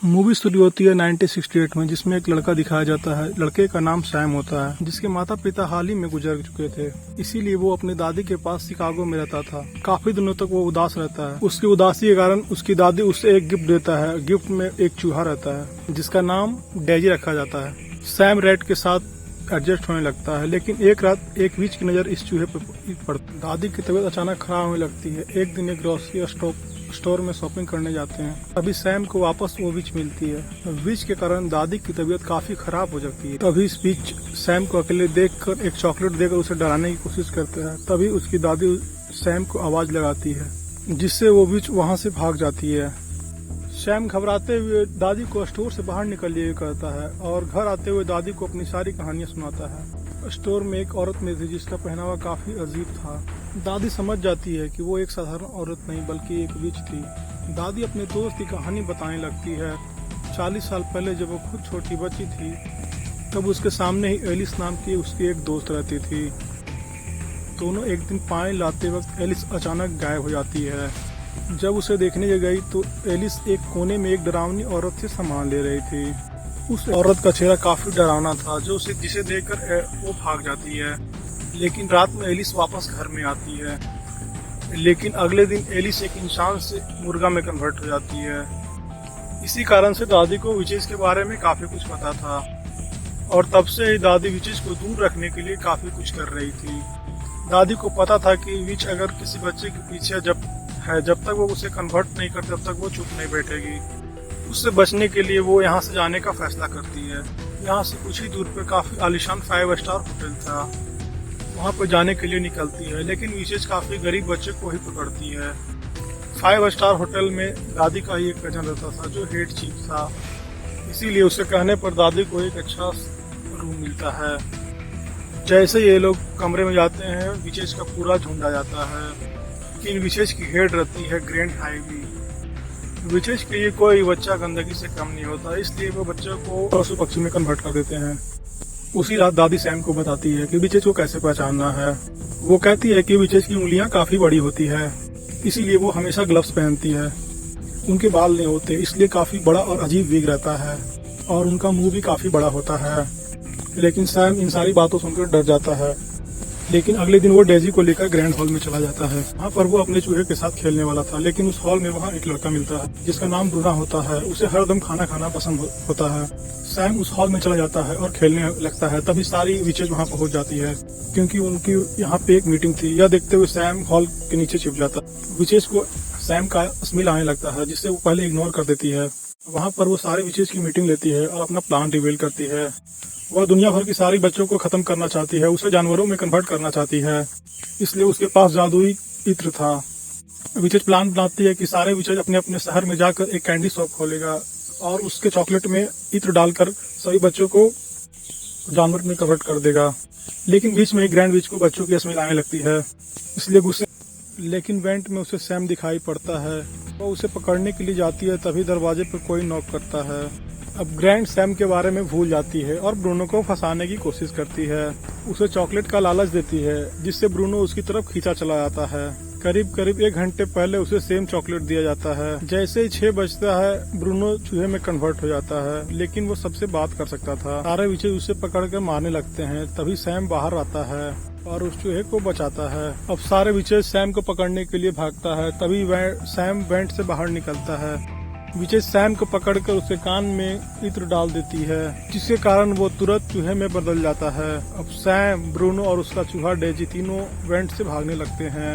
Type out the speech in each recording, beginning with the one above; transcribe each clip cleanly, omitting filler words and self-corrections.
Movie शुरू होती है 1968 में, जिसमें एक लड़का दिखाया जाता है। लड़के का नाम सैम होता है, जिसके माता पिता हाल ही में गुजर चुके थे। इसीलिए वो अपनी दादी के पास शिकागो में रहता था। काफी दिनों तक वो उदास रहता है। उसकी उदासी के कारण उसकी दादी उसे एक गिफ्ट देता है। गिफ्ट में एक चूहा रहता है, जिसका नाम डेजी रखा जाता है। सैम रेड के साथ एडजस्ट होने लगता है, लेकिन एक रात एक विच की नजर इस चूहे पर पड़ती। दादी की तबीयत अचानक खराब होने लगती है। एक दिन एक ग्रोसरी स्टोर में शॉपिंग करने जाते हैं। तभी सैम को वापस वो विच मिलती है। विच के कारण दादी की तबीयत काफी खराब हो जाती है। तभी इस विच सैम को अकेले देखकर एक चॉकलेट देकर उसे डराने की कोशिश करते हैं। तभी उसकी दादी सैम को आवाज लगाती है, जिससे वो विच वहाँ से भाग जाती है। सैम घबराते हुए दादी को स्टोर से बाहर निकलने कहता है और घर आते हुए दादी को अपनी सारी कहानियां सुनाता है। स्टोर में एक औरत में थी, जिसका पहनावा काफी अजीब था। दादी समझ जाती है कि वो एक साधारण औरत नहीं बल्कि एक विच थी। दादी अपने दोस्त की कहानी बताने लगती है। 40 साल पहले जब वो खुद छोटी बच्ची थी, तब उसके सामने ही एलिस नाम की उसकी एक दोस्त रहती थी। दोनों एक दिन पानी लाते वक्त एलिस अचानक गायब हो जाती है। जब उसे देखने गई तो एलिस एक कोने में एक डरावनी औरत से सामान ले रही थी। उस औरत का चेहरा काफी डरावना था, जिसे देखकर वो भाग जाती है। लेकिन रात में एलिस वापस घर में आती है। लेकिन अगले दिन एलिस एक इंसान से मुर्गा में कन्वर्ट हो जाती है। इसी कारण से दादी को विचेस के बारे में काफी कुछ पता था, और तब से ही दादी विचेस को दूर रखने के लिए काफी कुछ कर रही थी। दादी को पता था कि विच अगर किसी बच्चे के पीछे जब तक वो उसे कन्वर्ट नहीं करते तब तक वो चुप नहीं बैठेगी। उससे बचने के लिए वो यहाँ से जाने का फैसला करती है। यहाँ से कुछ ही दूर पे काफी आलीशान 5 स्टार होटल था। वहाँ पर जाने के लिए निकलती है, लेकिन विशेष काफी गरीब बच्चे को ही पकड़ती है। 5 स्टार होटल में दादी का ही एक कजन रहता था, जो हेड चीफ था। इसीलिए उसके कहने पर दादी को एक अच्छा रूम मिलता है। जैसे ये लोग कमरे में जाते हैं, विशेष का पूरा झुंड आ जाता है। लेकिन विशेष की हेड रहती है ग्रैंड हाईवी। विशेष के लिए कोई बच्चा गंदगी से कम नहीं होता, इसलिए वो बच्चों को पशु पक्षी में कन्वर्ट कर देते हैं। उसी रात दादी सैम को बताती है कि विशेष को कैसे पहचानना है। वो कहती है कि विशेष की उंगलियां काफी बड़ी होती है, इसीलिए वो हमेशा ग्लव्स पहनती है। उनके बाल नहीं होते, इसलिए काफी बड़ा और अजीब विग रहता है, और उनका मुंह भी काफी बड़ा होता है। लेकिन सैम इन सारी बातों सुनकर डर जाता है। लेकिन अगले दिन वो डेजी को लेकर ग्रैंड हॉल में चला जाता है। वहाँ पर वो अपने चूहे के साथ खेलने वाला था, लेकिन उस हॉल में वहाँ एक लड़का मिलता है, जिसका नाम ब्रूना होता है। उसे हरदम खाना खाना पसंद होता है। सैम उस हॉल में चला जाता है और खेलने लगता है। तभी सारी विचेस वहाँ पहुँच जाती है, क्योंकि उनकी यहाँ पे एक मीटिंग थी। यह देखते हुए सैम हॉल के नीचे छिप जाता है। विचेस को सैम का स्मेल आने लगता है, जिससे वो पहले इग्नोर कर देती है। वहाँ पर वो सारे विचेस की मीटिंग लेती है और अपना प्लान रिवील करती है। वह दुनिया भर की सारी बच्चों को खत्म करना चाहती है। उसे जानवरों में कन्वर्ट करना चाहती है, इसलिए उसके पास जादुई इत्र था। विचेस प्लान बनाती है कि सारे विचेस अपने अपने शहर में जाकर एक कैंडी शॉप खोलेगा और उसके चॉकलेट में इत्र डालकर सभी बच्चों को जानवर में कन्वर्ट कर देगा। लेकिन बीच में एक ग्रैंड विच को बच्चों की स्मेल आने लगती है, इसलिए गुस्से। लेकिन वेंट में उसे सैम दिखाई पड़ता है। वो उसे पकड़ने के लिए जाती है, तभी दरवाजे पर कोई नॉक करता है। अब ग्रैंड सैम के बारे में भूल जाती है और ब्रूनो को फंसाने की कोशिश करती है। उसे चॉकलेट का लालच देती है, जिससे ब्रूनो उसकी तरफ खींचा चला जाता है। करीब 1 घंटे पहले उसे सेम चॉकलेट दिया जाता है। जैसे ही 6 बजता है, ब्रूनो चूहे में कन्वर्ट हो जाता है, लेकिन वो सबसे बात कर सकता था। सारे विचेस उसे पकड़कर मारने लगते हैं। तभी सैम बाहर आता है और उस चूहे को बचाता है। अब सारे विचेस सैम को पकड़ने के लिए भागता है। तभी सैम वेंट से बाहर निकलता है। विचेस सैम को पकड़कर उसके कान में इत्र डाल देती है, जिसके कारण वो तुरंत चूहे में बदल जाता है। अब सैम, ब्रूनो और उसका चूहा डेजी तीनों वेंट से भागने लगते हैं,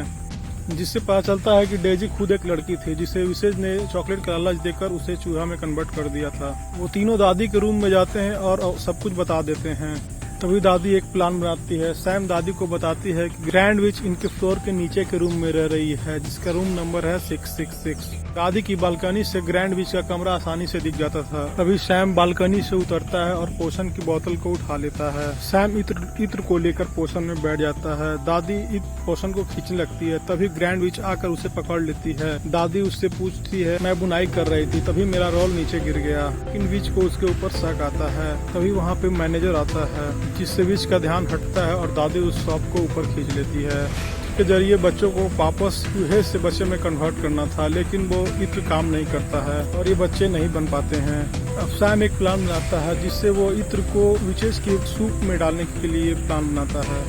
जिससे पता चलता है कि डेजी खुद एक लड़की थी, जिसे विशेष ने चॉकलेट का लालच देकर उसे चूहा में कन्वर्ट कर दिया था। वो तीनों दादी के रूम में जाते हैं और सब कुछ बता देते हैं। तभी दादी एक प्लान बनाती है। सैम दादी को बताती है कि ग्रैंड विच इनके फ्लोर के नीचे के रूम में रह रही है, जिसका रूम नंबर है 666। दादी की बालकनी से ग्रैंड विच का कमरा आसानी से दिख जाता था। तभी सैम बालकनी से उतरता है और पोषण की बोतल को उठा लेता है। सैम इत्र को लेकर पोषण में बैठ जाता है। दादी पोषण को खींचने लगती है। तभी ग्रैंड विच आकर उसे पकड़ लेती है। दादी उससे पूछती है, मैं बुनाई कर रही थी, तभी मेरा रोल नीचे गिर गया। लेकिन विच को उसके ऊपर शक आता है। तभी वहाँ पे मैनेजर आता है। जिससे विच का ध्यान हटता है और दादी उस सांप को ऊपर खींच लेती है। के जरिए बच्चों को वापस चूहे से बच्चे में कन्वर्ट करना था, लेकिन वो इत्र काम नहीं करता है और ये बच्चे नहीं बन पाते हैं। अब सैम एक प्लान बनाता है जिससे वो इत्र को विचेस के सूप में डालने के लिए प्लान बनाता है,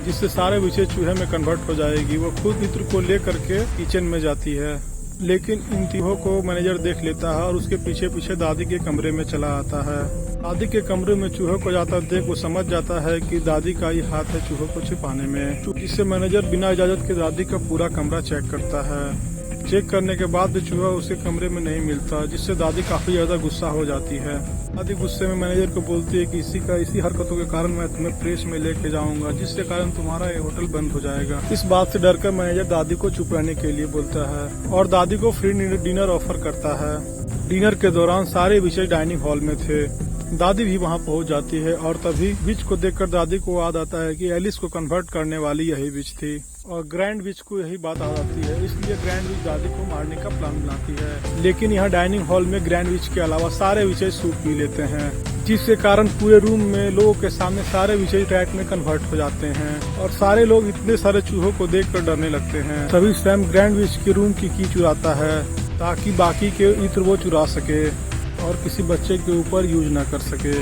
जिससे सारे विचेस चूहे में कन्वर्ट हो जाएगी। वो खुद इत्र को ले करके किचन में जाती है, लेकिन इन तीनों को मैनेजर देख लेता है और उसके पीछे पीछे दादी के कमरे में चला आता है। दादी के कमरे में चूहों को जाता देख वो समझ जाता है कि दादी का ही हाथ है चूहों को छिपाने में, जिससे मैनेजर बिना इजाजत के दादी का पूरा कमरा चेक करता है। चेक करने के बाद भी चूहा उसके कमरे में नहीं मिलता, जिससे दादी काफी ज्यादा गुस्सा हो जाती है। दादी गुस्से में मैनेजर को बोलती है कि इसी हरकतों के कारण मैं तुम्हें प्रेस में लेके जाऊंगा, जिसके कारण तुम्हारा ये होटल बंद हो जाएगा। इस बात से डरकर मैनेजर दादी को चुप रहने के लिए बोलता है और दादी को फ्री डिनर ऑफर करता है। डिनर के दौरान सारे विषय डाइनिंग हॉल में थे। दादी भी वहां पहुंच जाती है और तभी विच को देखकर दादी को याद आता है कि एलिस को कन्वर्ट करने वाली यही विच थी और ग्रैंड विच को यही बात आ जाती है। इसलिए ग्रैंड विच दादी को मारने का प्लान बनाती है, लेकिन यहाँ डाइनिंग हॉल में ग्रैंड विच के अलावा सारे विषय सूप पी लेते हैं, जिसके कारण पूरे रूम में लोगों के सामने सारे विषय रैट में कन्वर्ट हो जाते हैं और सारे लोग इतने सारे चूहों को देखकर डरने लगते हैं। तभी सैम ग्रैंड विच के रूम की चुराता है ताकि बाकी के इत्र वो चुरा सके और किसी बच्चे के ऊपर यूज ना कर सके।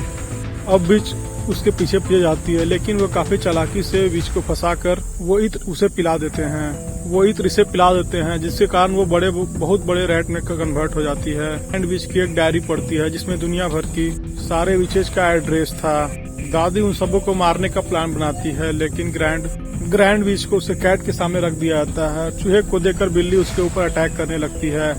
अब विच उसके पीछे पीछे जाती है, लेकिन वो काफी चालाकी से विच को फंसाकर वो इत्र उसे पिला देते हैं। वो इत्र इसे पिला देते हैं, जिसके कारण वो बहुत बड़े रैट में कन्वर्ट हो जाती है। एंड विच की एक डायरी पढ़ती है जिसमें दुनिया भर की सारे विचेज का एड्रेस था। दादी उन सबों को मारने का प्लान बनाती है, लेकिन ग्रैंड विच को उसे कैट के सामने रख दिया जाता है। चूहे को देखकर बिल्ली उसके ऊपर अटैक करने लगती है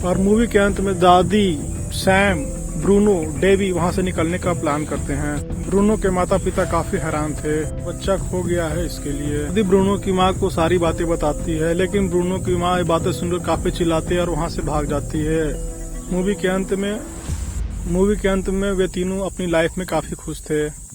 और मूवी के अंत में दादी, सैम, ब्रूनो, डेवी वहां से निकलने का प्लान करते हैं। ब्रूनो के माता पिता काफी हैरान थे, बच्चा खो गया है इसके लिए। दादी ब्रूनो की माँ को सारी बातें बताती है, लेकिन ब्रूनो की माँ ये बातें सुनकर काफी चिल्लाती है और वहां से भाग जाती है। मूवी के अंत में वे तीनों अपनी लाइफ में काफी खुश थे।